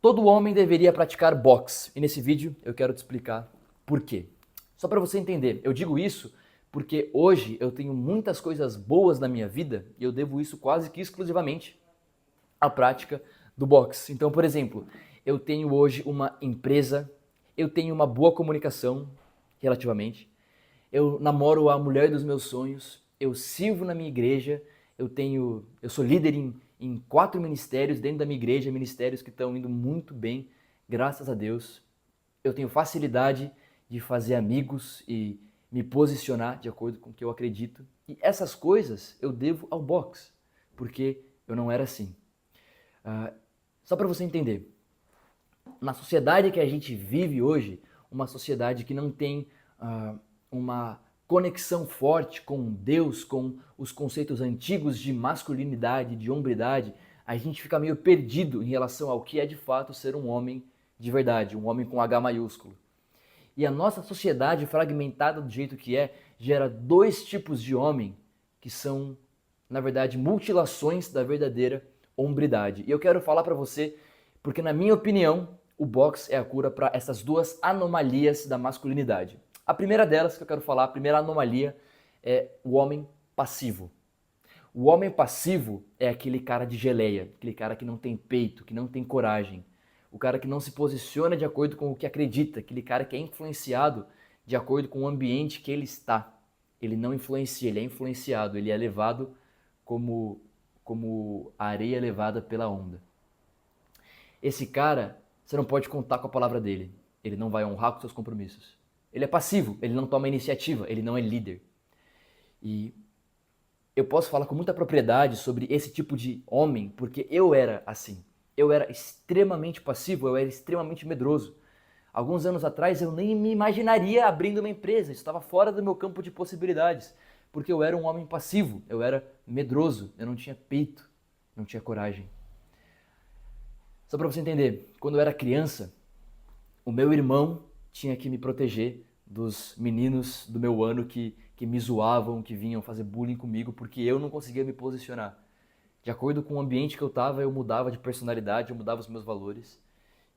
Todo homem deveria praticar boxe e nesse vídeo eu quero te explicar por quê. Só para você entender, eu digo isso porque hoje eu tenho muitas coisas boas na minha vida e eu devo isso quase que exclusivamente à prática do boxe. Então, por exemplo, eu tenho hoje uma empresa, eu tenho uma boa comunicação, relativamente, eu namoro a mulher dos meus sonhos, eu sirvo na minha igreja, eu sou líder em 4 ministérios dentro da minha igreja, ministérios que estão indo muito bem, graças a Deus. Eu tenho facilidade de fazer amigos e me posicionar de acordo com o que eu acredito. E essas coisas eu devo ao boxe, porque eu não era assim. Só para você entender, na sociedade que a gente vive hoje, uma sociedade que não tem uma conexão forte com Deus, com os conceitos antigos de masculinidade, de hombridade, a gente fica meio perdido em relação ao que é de fato ser um homem de verdade, um homem com H maiúsculo. E a nossa sociedade fragmentada do jeito que é, gera dois tipos de homem que são, na verdade, mutilações da verdadeira hombridade. E eu quero falar para você, porque na minha opinião, o boxe é a cura para essas duas anomalias da masculinidade. A primeira delas que eu quero falar, a primeira anomalia, é o homem passivo. O homem passivo é aquele cara de geleia, aquele cara que não tem peito, que não tem coragem, o cara que não se posiciona de acordo com o que acredita, aquele cara que é influenciado de acordo com o ambiente que ele está. Ele não influencia, ele é influenciado, ele é levado como a areia levada pela onda. Esse cara, você não pode contar com a palavra dele. Ele não vai honrar com seus compromissos. Ele é passivo, ele não toma iniciativa, ele não é líder. E eu posso falar com muita propriedade sobre esse tipo de homem, porque eu era assim. Eu era extremamente passivo, eu era extremamente medroso. Alguns anos atrás eu nem me imaginaria abrindo uma empresa, isso estava fora do meu campo de possibilidades, porque eu era um homem passivo, eu era medroso, eu não tinha peito, não tinha coragem. Só para você entender, quando eu era criança, o meu irmão tinha que me proteger dos meninos do meu ano que me zoavam, que vinham fazer bullying comigo, porque eu não conseguia me posicionar. De acordo com o ambiente que eu estava, eu mudava de personalidade, eu mudava os meus valores.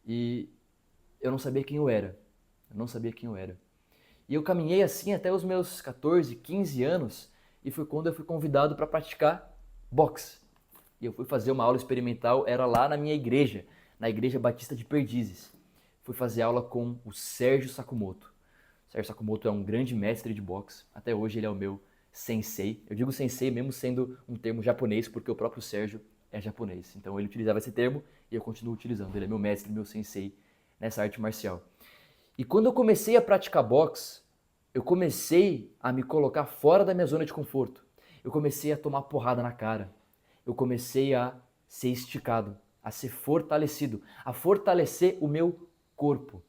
E eu não sabia quem eu era. Eu não sabia quem eu era. E eu caminhei assim até os meus 14, 15 anos, e foi quando eu fui convidado para praticar boxe. E eu fui fazer uma aula experimental, era lá na minha igreja, na Igreja Batista de Perdizes. Fui fazer aula com o Sérgio Sakamoto. O Sérgio Sakamoto é um grande mestre de boxe, até hoje ele é o meu sensei. Eu digo sensei mesmo sendo um termo japonês, porque o próprio Sérgio é japonês. Então ele utilizava esse termo e eu continuo utilizando. Ele é meu mestre, meu sensei nessa arte marcial. E quando eu comecei a praticar boxe, eu comecei a me colocar fora da minha zona de conforto. Eu comecei a tomar porrada na cara. Eu comecei a ser esticado, a ser fortalecido, a fortalecer o meu corpo.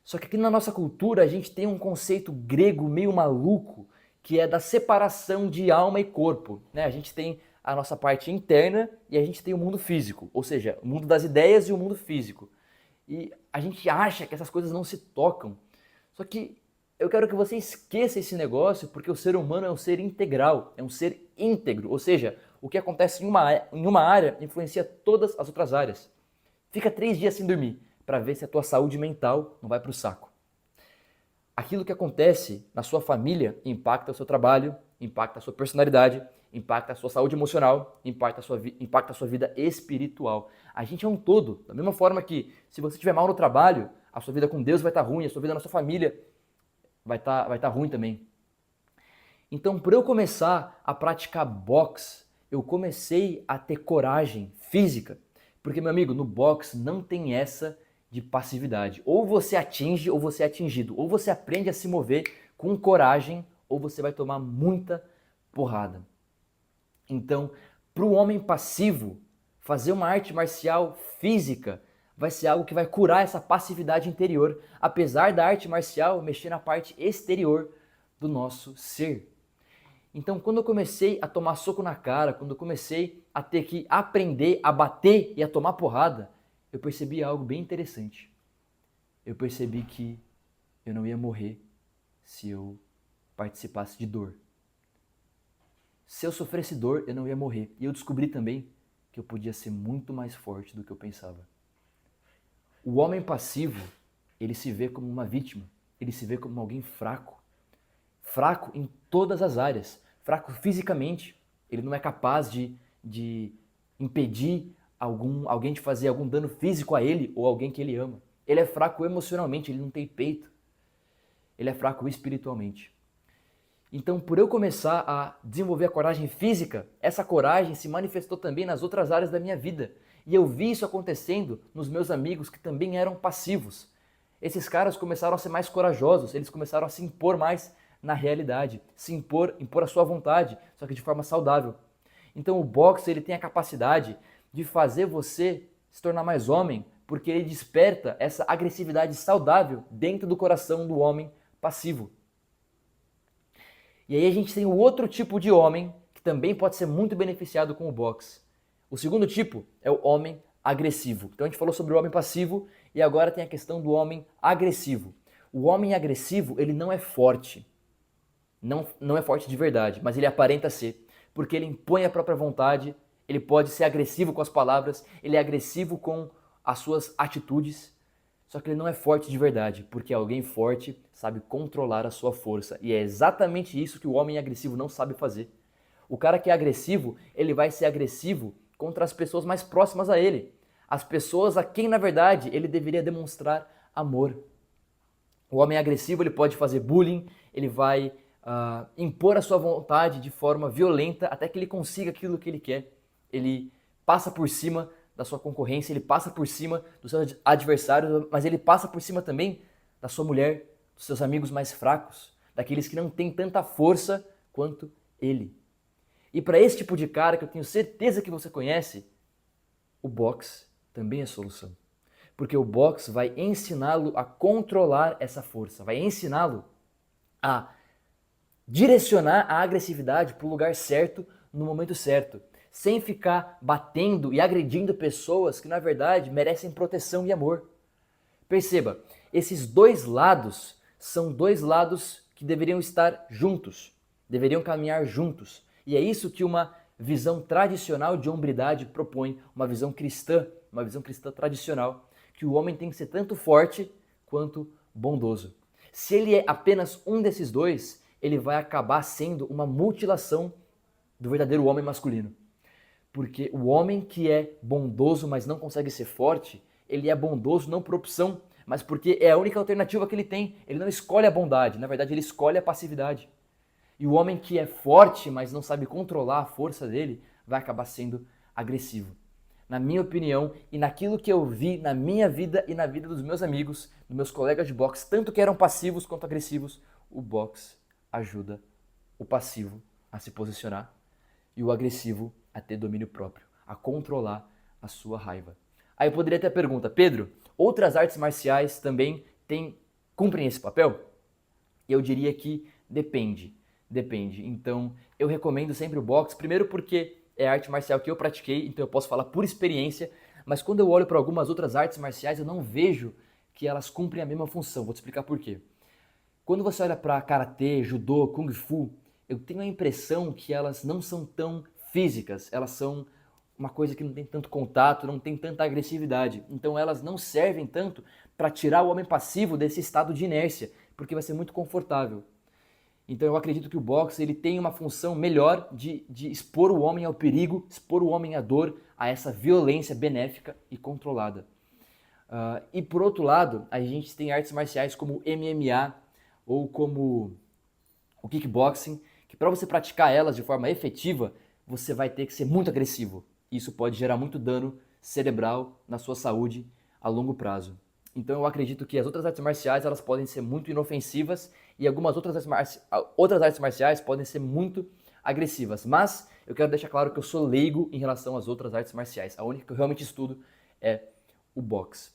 Só que aqui na nossa cultura a gente tem um conceito grego meio maluco que é da separação de alma e corpo, né? A gente tem a nossa parte interna e a gente tem o mundo físico, ou seja, o mundo das ideias e o mundo físico. E a gente acha que essas coisas não se tocam. Só que eu quero que você esqueça esse negócio, porque o ser humano é um ser integral, é um ser íntegro. Ou seja, o que acontece em uma área influencia todas as outras áreas. Fica 3 dias sem dormir, para ver se a tua saúde mental não vai para o saco. Aquilo que acontece na sua família impacta o seu trabalho, impacta a sua personalidade, impacta a sua saúde emocional, impacta a sua vida espiritual. A gente é um todo. Da mesma forma que se você estiver mal no trabalho, a sua vida com Deus vai estar ruim, a sua vida na sua família vai tá ruim também. Então, para eu começar a praticar boxe, eu comecei a ter coragem física. Porque, meu amigo, no boxe não tem essa de passividade. Ou você atinge ou você é atingido. Ou você aprende a se mover com coragem ou você vai tomar muita porrada. Então, para o homem passivo, fazer uma arte marcial física vai ser algo que vai curar essa passividade interior, apesar da arte marcial mexer na parte exterior do nosso ser. Então, quando eu comecei a tomar soco na cara, quando eu comecei a ter que aprender a bater e a tomar porrada, eu percebi algo bem interessante. Eu percebi que eu não ia morrer se eu participasse de dor. Se eu sofresse dor, eu não ia morrer. E eu descobri também que eu podia ser muito mais forte do que eu pensava. O homem passivo, ele se vê como uma vítima, ele se vê como alguém fraco. Fraco em todas as áreas, fraco fisicamente. Ele não é capaz de impedir alguém de fazer algum dano físico a ele ou alguém que ele ama. Ele é fraco emocionalmente, ele não tem peito. Ele é fraco espiritualmente. Então, por eu começar a desenvolver a coragem física, essa coragem se manifestou também nas outras áreas da minha vida. E eu vi isso acontecendo nos meus amigos que também eram passivos. Esses caras começaram a ser mais corajosos, eles começaram a se impor mais na realidade, se impor a sua vontade, só que de forma saudável. Então o boxe ele tem a capacidade de fazer você se tornar mais homem, porque ele desperta essa agressividade saudável dentro do coração do homem passivo. E aí a gente tem o outro tipo de homem que também pode ser muito beneficiado com o boxe. O segundo tipo é o homem agressivo. Então a gente falou sobre o homem passivo e agora tem a questão do homem agressivo. O homem agressivo, ele não é forte. Não é forte de verdade, mas ele aparenta ser, porque ele impõe a própria vontade, ele pode ser agressivo com as palavras, ele é agressivo com as suas atitudes, só que ele não é forte de verdade, porque alguém forte sabe controlar a sua força, e é exatamente isso que o homem agressivo não sabe fazer. O cara que é agressivo, ele vai ser agressivo contra as pessoas mais próximas a ele, as pessoas a quem, na verdade, ele deveria demonstrar amor. O homem agressivo, ele pode fazer bullying, ele vai impor a sua vontade de forma violenta até que ele consiga aquilo que ele quer. Ele passa por cima da sua concorrência, ele passa por cima dos seus adversários, mas ele passa por cima também da sua mulher, dos seus amigos mais fracos, daqueles que não têm tanta força quanto ele. E para esse tipo de cara, que eu tenho certeza que você conhece, o boxe também é solução. Porque o boxe vai ensiná-lo a controlar essa força, vai ensiná-lo a direcionar a agressividade para o lugar certo, no momento certo, sem ficar batendo e agredindo pessoas que na verdade merecem proteção e amor. Perceba, esses dois lados são dois lados que deveriam estar juntos, deveriam caminhar juntos. E é isso que uma visão tradicional de hombridade propõe, uma visão cristã tradicional, que o homem tem que ser tanto forte quanto bondoso. Se ele é apenas um desses dois, ele vai acabar sendo uma mutilação do verdadeiro homem masculino. Porque o homem que é bondoso, mas não consegue ser forte, ele é bondoso não por opção, mas porque é a única alternativa que ele tem. Ele não escolhe a bondade, na verdade ele escolhe a passividade. E o homem que é forte, mas não sabe controlar a força dele, vai acabar sendo agressivo. Na minha opinião e naquilo que eu vi na minha vida e na vida dos meus amigos, dos meus colegas de boxe, tanto que eram passivos quanto agressivos, o boxe ajuda o passivo a se posicionar e o agressivo a ter domínio próprio, a controlar a sua raiva. Aí eu poderia ter a pergunta, Pedro, outras artes marciais também cumprem esse papel? Eu diria que depende. Então, eu recomendo sempre o boxe, primeiro porque é a arte marcial que eu pratiquei, então eu posso falar por experiência, mas quando eu olho para algumas outras artes marciais, eu não vejo que elas cumprem a mesma função. Vou te explicar por quê. Quando você olha para karatê, judô, kung fu, eu tenho a impressão que elas não são tão físicas, elas são uma coisa que não tem tanto contato, não tem tanta agressividade. Então elas não servem tanto para tirar o homem passivo desse estado de inércia, porque vai ser muito confortável. Então eu acredito que o boxe ele tem uma função melhor de expor o homem ao perigo, expor o homem à dor, a essa violência benéfica e controlada. E por outro lado, a gente tem artes marciais como o MMA ou como o kickboxing, que para você praticar elas de forma efetiva, você vai ter que ser muito agressivo. Isso pode gerar muito dano cerebral na sua saúde a longo prazo. Então eu acredito que as outras artes marciais elas podem ser muito inofensivas e algumas outras artes marciais podem ser muito agressivas. Mas eu quero deixar claro que eu sou leigo em relação às outras artes marciais. A única que eu realmente estudo é o boxe.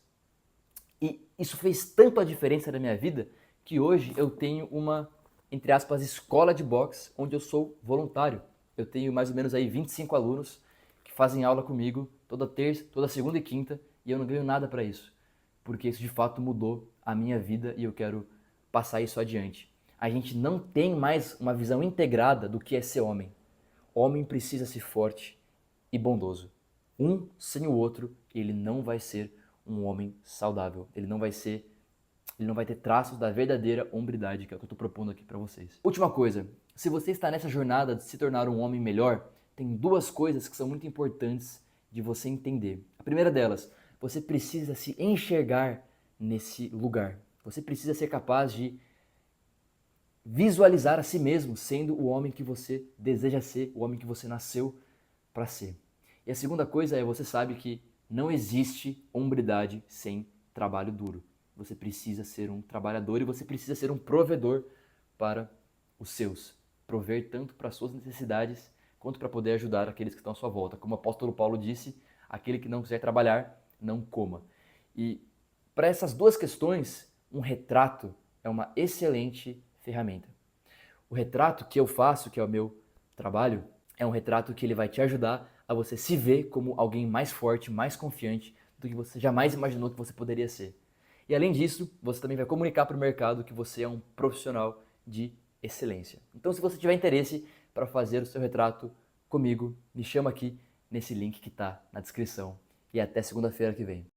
E isso fez tanto a diferença na minha vida que hoje eu tenho uma, entre aspas, escola de boxe onde eu sou voluntário. Eu tenho mais ou menos aí 25 alunos que fazem aula comigo toda terça, toda segunda e quinta e eu não ganho nada para isso. Porque isso de fato mudou a minha vida e eu quero passar isso adiante. A gente não tem mais uma visão integrada do que é ser homem. Homem precisa ser forte e bondoso. Um sem o outro, ele não vai ser um homem saudável. Ele não vai ter traços da verdadeira hombridade, que é o que eu estou propondo aqui para vocês. Última coisa, se você está nessa jornada de se tornar um homem melhor, tem duas coisas que são muito importantes de você entender. A primeira delas, você precisa se enxergar nesse lugar. Você precisa ser capaz de visualizar a si mesmo sendo o homem que você deseja ser, o homem que você nasceu para ser. E a segunda coisa é, você sabe que não existe hombridade sem trabalho duro. Você precisa ser um trabalhador e você precisa ser um provedor para os seus. Prover tanto para as suas necessidades quanto para poder ajudar aqueles que estão à sua volta. Como o apóstolo Paulo disse, aquele que não quiser trabalhar, não coma. E para essas duas questões, um retrato é uma excelente ferramenta. O retrato que eu faço, que é o meu trabalho, é um retrato que ele vai te ajudar a você se ver como alguém mais forte, mais confiante do que você jamais imaginou que você poderia ser. E além disso, você também vai comunicar para o mercado que você é um profissional de excelência. Então, se você tiver interesse para fazer o seu retrato comigo, me chama aqui nesse link que está na descrição. E até segunda-feira que vem.